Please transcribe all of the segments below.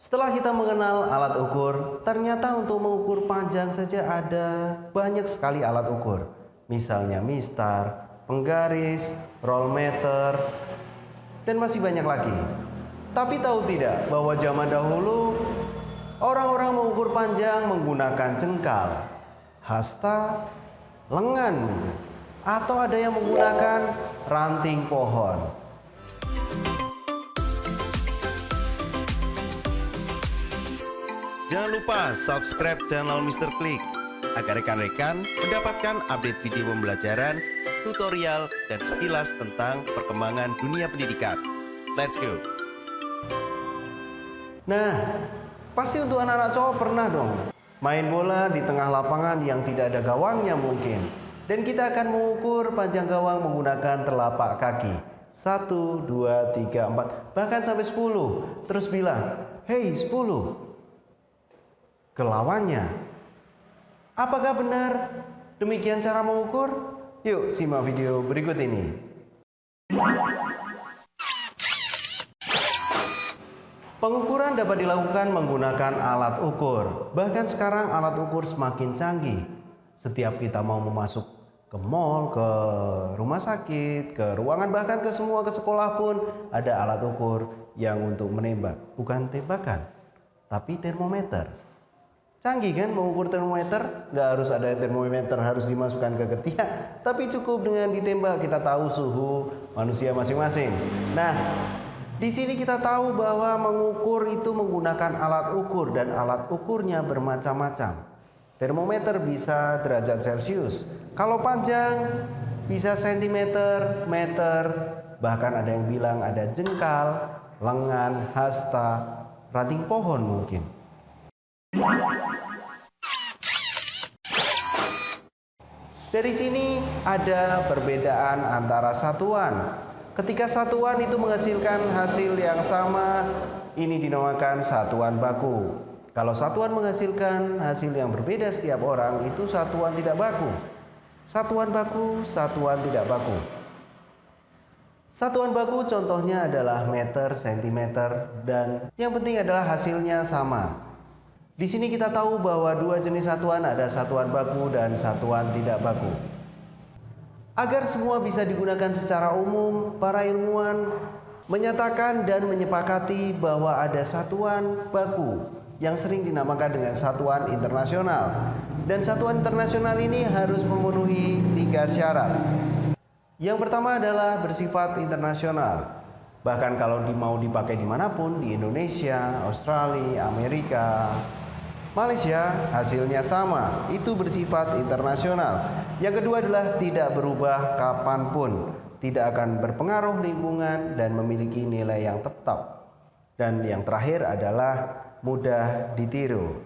Setelah kita mengenal alat ukur, ternyata untuk mengukur panjang saja ada banyak sekali alat ukur. Misalnya mistar, penggaris, roll meter, dan masih banyak lagi. Tapi tahu tidak bahwa zaman dahulu orang-orang mengukur panjang menggunakan jengkal, hasta, lengan, atau ada yang menggunakan ranting pohon. Jangan lupa subscribe channel Mr. Klik agar rekan-rekan mendapatkan update video pembelajaran, tutorial, dan sekilas tentang perkembangan dunia pendidikan. Let's go! Nah, pasti untuk anak-anak cowok pernah dong main bola di tengah lapangan yang tidak ada gawangnya mungkin. Dan kita akan mengukur panjang gawang menggunakan telapak kaki. 1, 2, 3, 4, bahkan sampai 10. Terus bilang, "Hei 10." Ke lawannya. Apakah benar demikian cara mengukur? Yuk simak video berikut ini. Pengukuran dapat dilakukan menggunakan alat ukur. Bahkan sekarang alat ukur semakin canggih. Setiap kita mau masuk ke mall, ke rumah sakit, ke ruangan, bahkan ke sekolah pun ada alat ukur yang untuk menembak. Bukan tembakan, tapi termometer. Canggih kan mengukur termometer? Nggak harus ada termometer harus dimasukkan ke ketiak, tapi cukup dengan ditembak kita tahu suhu manusia masing-masing. Nah, di sini kita tahu bahwa mengukur itu menggunakan alat ukur dan alat ukurnya bermacam-macam. Termometer bisa derajat Celcius. Kalau panjang bisa sentimeter, meter, bahkan ada yang bilang ada jengkal, lengan, hasta, ranting pohon mungkin. Dari sini ada perbedaan antara satuan. Ketika satuan itu menghasilkan hasil yang sama, ini dinamakan satuan baku. Kalau satuan menghasilkan hasil yang berbeda setiap orang, itu satuan tidak baku. Satuan baku, satuan tidak baku. Satuan baku contohnya adalah meter, sentimeter, dan yang penting adalah hasilnya sama. Di sini kita tahu bahwa dua jenis satuan, ada satuan baku dan satuan tidak baku. Agar semua bisa digunakan secara umum, para ilmuwan menyatakan dan menyepakati bahwa ada satuan baku yang sering dinamakan dengan satuan internasional. Dan satuan internasional ini harus memenuhi 3 syarat. Yang pertama adalah bersifat internasional. Bahkan kalau mau dipakai dimanapun, di Indonesia, Australia, Amerika, Malaysia, hasilnya sama, itu bersifat internasional. Yang kedua adalah tidak berubah kapanpun, tidak akan berpengaruh lingkungan dan memiliki nilai yang tetap. Dan yang terakhir adalah mudah ditiru.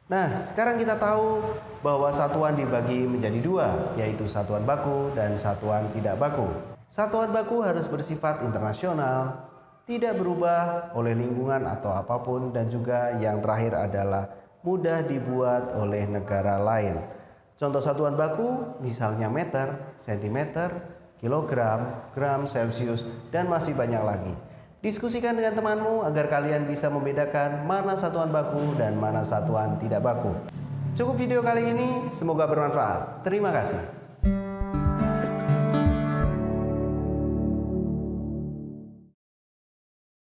Nah, sekarang kita tahu bahwa satuan dibagi menjadi 2, yaitu satuan baku dan satuan tidak baku. Satuan baku harus bersifat internasional, tidak berubah oleh lingkungan atau apapun, dan juga yang terakhir adalah mudah dibuat oleh negara lain. Contoh satuan baku misalnya meter, sentimeter, kilogram, gram, Celcius, dan masih banyak lagi. Diskusikan dengan temanmu agar kalian bisa membedakan mana satuan baku dan mana satuan tidak baku. Cukup video kali ini, semoga bermanfaat. Terima kasih.